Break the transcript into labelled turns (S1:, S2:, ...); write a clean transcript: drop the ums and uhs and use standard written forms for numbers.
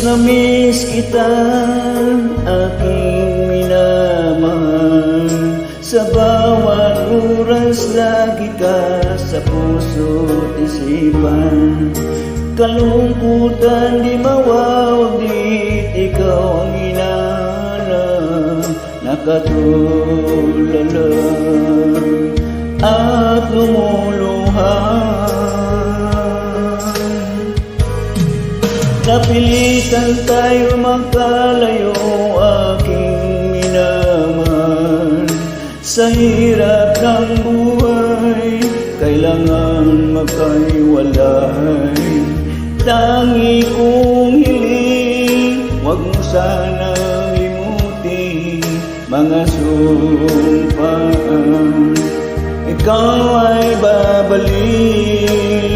S1: na miss kita, aking minamahal. Sa bawat oras lagi ka sa puso't isipan. Kalungkutan di mawawaglit, ikaw ang hinahanap. Nakatulala at lumuluhan. Napilitan tayo magkalayo, aking minamahal. Sa hirap ng buhay, kailangan magkahiwalay. Tangi kong hiling, huwag mo sanang limutin mga sumpaan. Ikaw ay babalik.